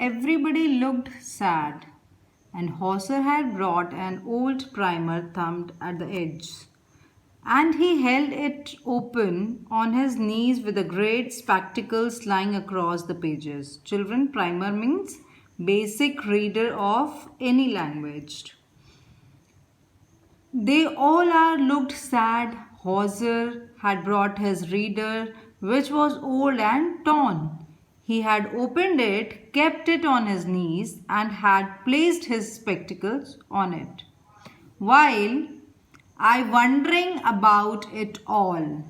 Everybody looked sad, and Hauser had brought an old primer thumbed at the edge. And he held it open on his knees with the great spectacles lying across the pages. Children, primer means basic reader of any language. They all are looked sad. Hauser had brought his reader, which was old and torn. He had opened it, kept it on his knees, and had placed his spectacles on it. While I wondering about it all,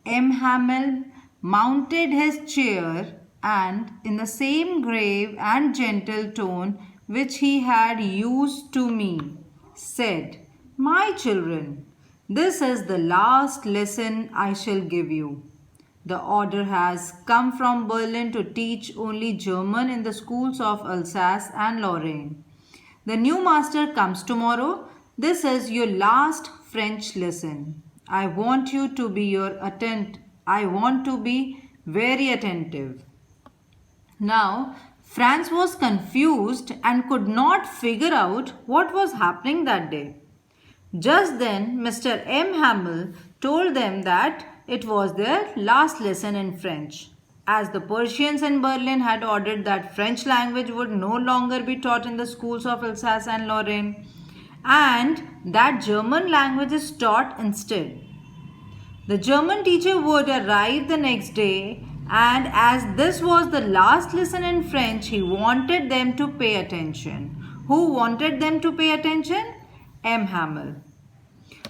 M. Hamel mounted his chair and, in the same grave and gentle tone which he had used to me, said, "My children, this is the last lesson I shall give you. The order has come from Berlin to teach only German in the schools of Alsace and Lorraine. The new master comes tomorrow. This is your last French lesson. I want you to be I want to be very attentive." Now, Franz was confused and could not figure out what was happening that day. Just then, Mr. M. Hamel told them that it was their last lesson in French. As the Persians in Berlin had ordered that French language would no longer be taught in the schools of Alsace and Lorraine, and that German language is taught instead. The German teacher would arrive the next day, and as this was the last lesson in French, he wanted them to pay attention. Who wanted them to pay attention? M. Hamel.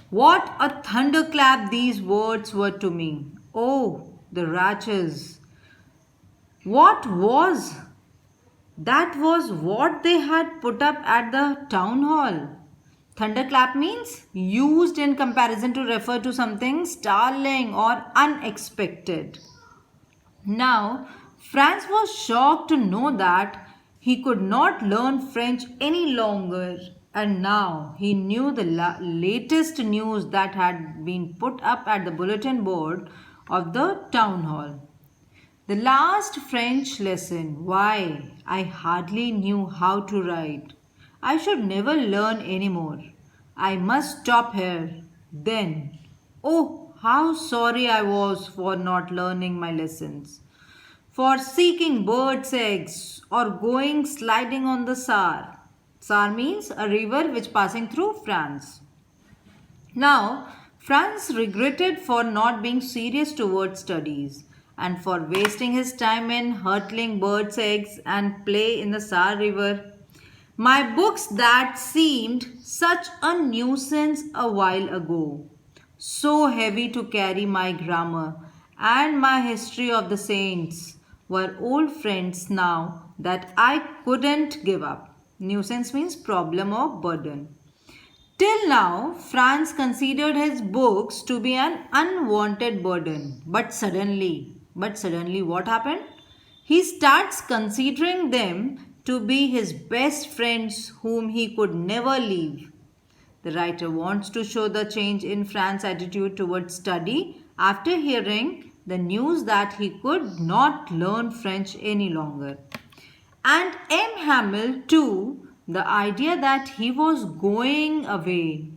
What a thunderclap these words were to me. Oh, the wretches! What was? That was what they had put up at the town hall. Thunderclap means used in comparison to refer to something startling or unexpected. Now, Franz was shocked to know that he could not learn French any longer, and now he knew the latest news that had been put up at the bulletin board of the town hall. The last French lesson. Why, I hardly knew how to write. I should never learn any more. I must stop here. Then, oh, how sorry I was for not learning my lessons, for seeking birds' eggs or going sliding on the Saar. Saar means a river which passing through France. Now, Franz regretted for not being serious towards studies and for wasting his time in hurtling birds' eggs and play in the Saar River. My books that seemed such a nuisance a while ago, so heavy to carry my grammar and my history of the saints, were old friends now that I couldn't give up. Nuisance means problem or burden. Till now, Franz considered his books to be an unwanted burden. But suddenly, what happened? He starts considering them to be his best friends whom he could never leave. The writer wants to show the change in Franz's attitude towards study after hearing the news that he could not learn French any longer. And M. Hamel too, the idea that he was going away,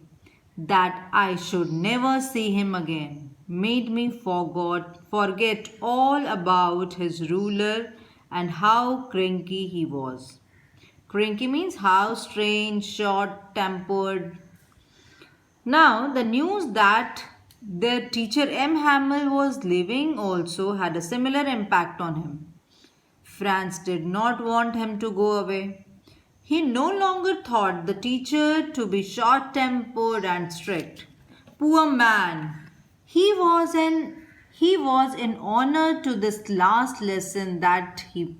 that I should never see him again, made me forget all about his ruler and how cranky he was. Cranky means how strange, short tempered. Now, the news that their teacher M. Hamel was leaving also had a similar impact on him. Franz did not want him to go away. He no longer thought the teacher to be short tempered and strict. Poor man! He was in honor to this last lesson that he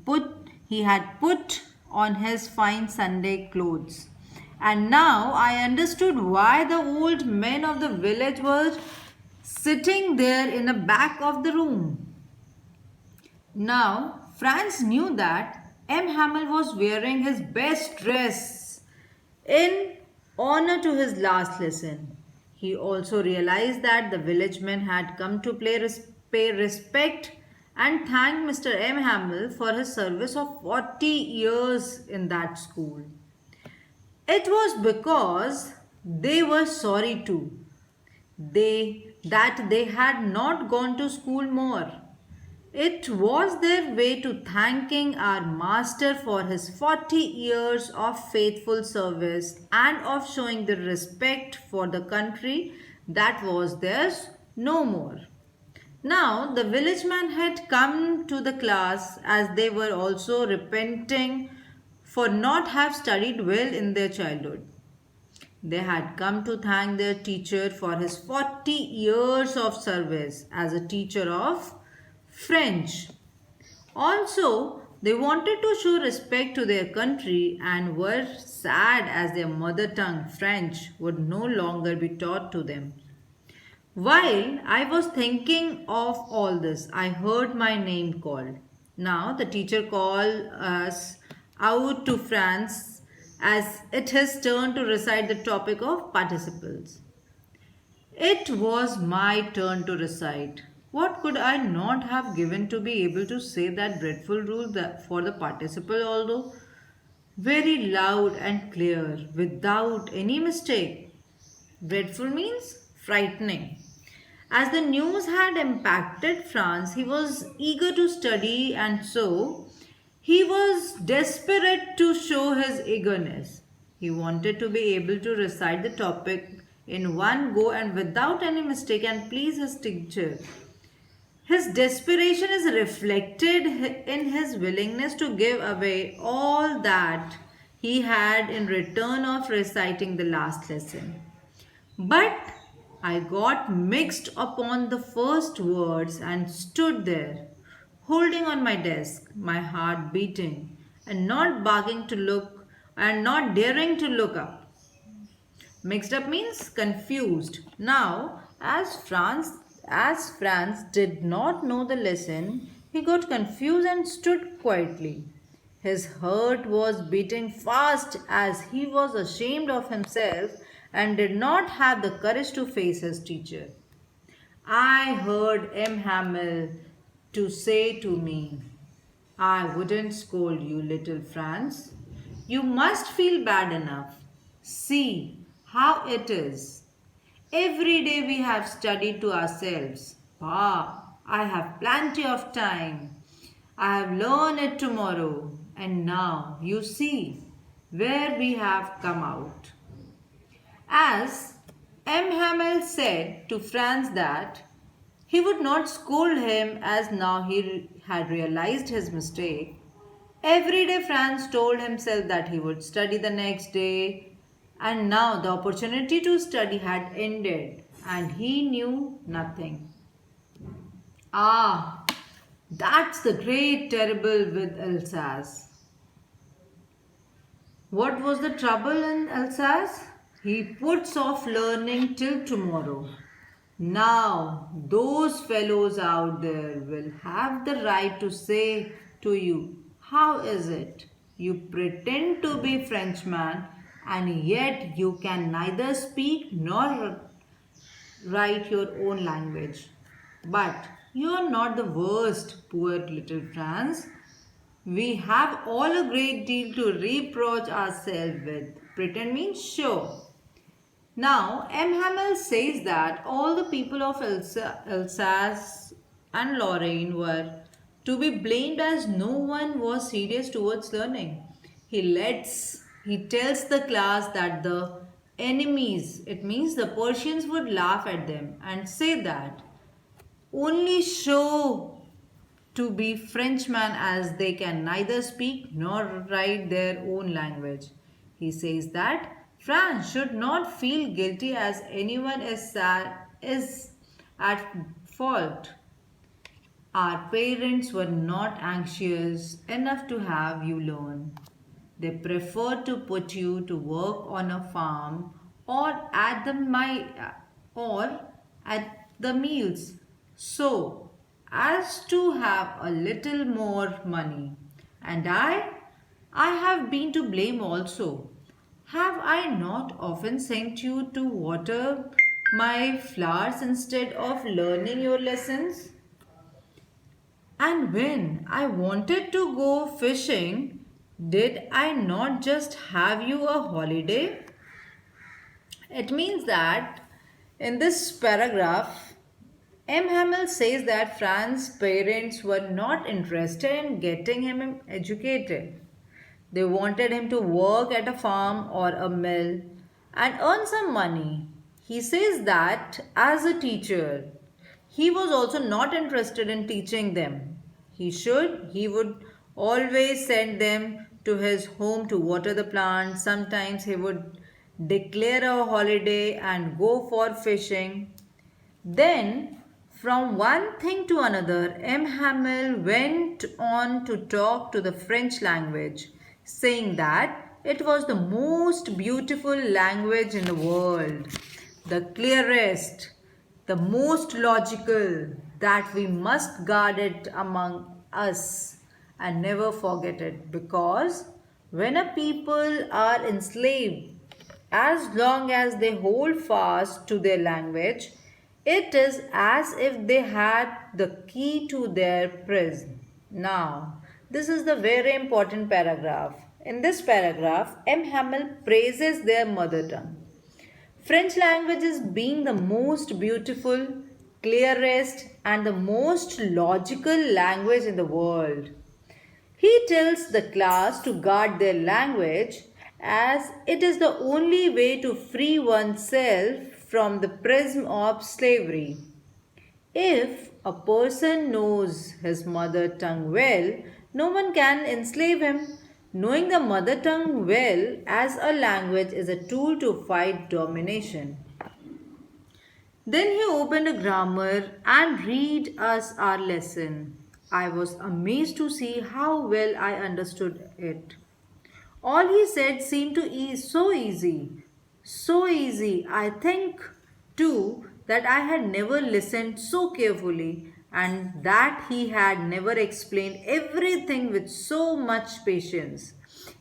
had put on his fine Sunday clothes. And now I understood why the old men of the village were sitting there in the back of the room. Now, Franz knew that M. Hamel was wearing his best dress in honor to his last lesson. He also realized that the village men had come to pay respect and thanked Mr. M. Hamill for his service of 40 years in that school. It was because they were sorry too. They had not gone to school more. It was their way to thanking our master for his 40 years of faithful service and of showing the respect for the country that was theirs no more. Now the village man had come to the class as they were also repenting for not have studied well in their childhood. They had come to thank their teacher for his 40 years of service as a teacher of French. Also, they wanted to show respect to their country and were sad as their mother tongue, French, would no longer be taught to them. While I was thinking of all this, I heard my name called. Now the teacher called us out to France as it his turn to recite the topic of participles. It was my turn to recite. What could I not have given to be able to say that dreadful rule for the participle, although very loud and clear, without any mistake? Dreadful means frightening. As the news had impacted France, he was eager to study, and so he was desperate to show his eagerness. He wanted to be able to recite the topic in one go and without any mistake and please his teacher. His desperation is reflected in his willingness to give away all that he had in return of reciting the last lesson. But I got mixed upon the first words and stood there, holding on my desk, my heart beating, and not barging to look and not daring to look up. Mixed up means confused. Now, as Franz did not know the lesson, he got confused and stood quietly. His heart was beating fast as he was ashamed of himself and did not have the courage to face his teacher. I heard M. Hamill to say to me, I wouldn't scold you, little Franz. You must feel bad enough. See how it is. Every day we have studied to ourselves. Ah, I have plenty of time. I have learned it tomorrow. And now you see where we have come out. As M. Hamill said to Franz that he would not scold him as now he had realized his mistake. Every day Franz told himself that he would study the next day, and now the opportunity to study had ended and he knew nothing. Ah, that's the great terrible with Alsace. What was the trouble in Alsace? He puts off learning till tomorrow. Now, those fellows out there will have the right to say to you, how is it? You pretend to be Frenchman and yet you can neither speak nor write your own language. But you are not the worst, poor little Franz. We have all a great deal to reproach ourselves with. Pretend means show. Now, M. Hamill says that all the people of Alsace and Lorraine were to be blamed as no one was serious towards learning. He tells the class that the enemies, it means the Persians, would laugh at them and say that only show to be Frenchmen as they can neither speak nor write their own language. He says that France should not feel guilty as anyone is at fault. Our parents were not anxious enough to have you learn. They preferred to put you to work on a farm or at the mills so as to have a little more money. And I have been to blame also. Have I not often sent you to water my flowers instead of learning your lessons? And when I wanted to go fishing, did I not just have you a holiday? It means that in this paragraph, M. Hamel says that Fran's parents were not interested in getting him educated. They wanted him to work at a farm or a mill and earn some money. He says that as a teacher, he was also not interested in teaching them. He would always send them to his home to water the plants. Sometimes he would declare a holiday and go for fishing. Then, from one thing to another, M. Hamel went on to talk to the French language, saying that it was the most beautiful language in the world, the clearest, the most logical, that we must guard it among us and never forget it, because when a people are enslaved, as long as they hold fast to their language, it is as if they had the key to their prison. Now, this is the very important paragraph. In this paragraph, M. Hamel praises their mother tongue. French language is being the most beautiful, clearest, and the most logical language in the world. He tells the class to guard their language as it is the only way to free oneself from the prison of slavery. If a person knows his mother tongue well, no one can enslave him. Knowing the mother tongue well as a language is a tool to fight domination. Then he opened a grammar and read us our lesson. I was amazed to see how well I understood it. All he said seemed to ease so easy. So easy. I think too that I had never listened so carefully and that he had never explained everything with so much patience.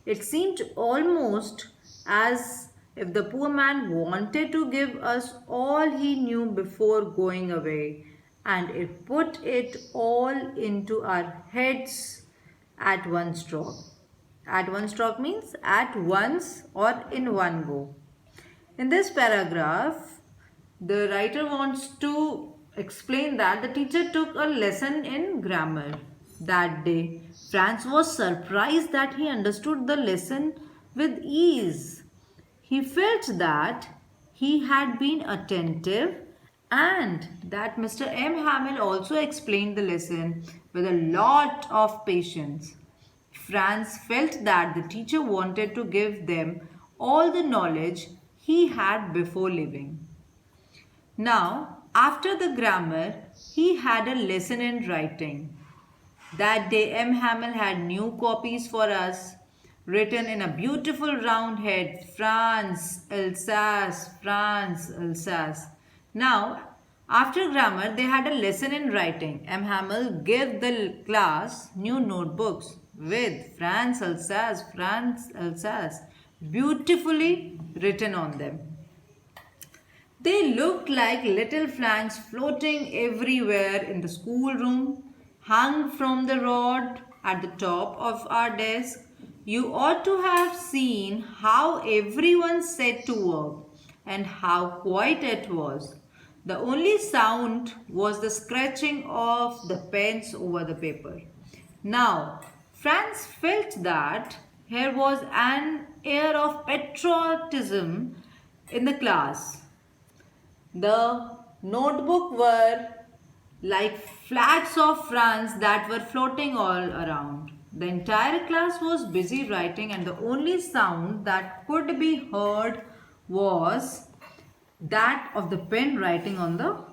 It seemed almost as if the poor man wanted to give us all he knew before going away, and it put it all into our heads at one stroke. At one stroke means at once or in one go. In this paragraph, the writer wants to explain that the teacher took a lesson in grammar that day. Franz was surprised that he understood the lesson with ease. He felt that he had been attentive and that Mr. M. Hamel also explained the lesson with a lot of patience. Franz felt that the teacher wanted to give them all the knowledge he had before leaving. Now, after the grammar, he had a lesson in writing. That day, M. Hamel had new copies for us, written in a beautiful round head, France, Alsace, France, Alsace. Now, after grammar, they had a lesson in writing. M. Hamel gave the class new notebooks with France, Alsace, beautifully written on them. They looked like little flags floating everywhere in the schoolroom, hung from the rod at the top of our desk. You ought to have seen how everyone set to work and how quiet it was. The only sound was the scratching of the pens over the paper. Now, Franz felt that here was an air of patriotism in the class. The notebook were like flags of France that were floating all around. The entire class was busy writing and the only sound that could be heard was that of the pen writing on the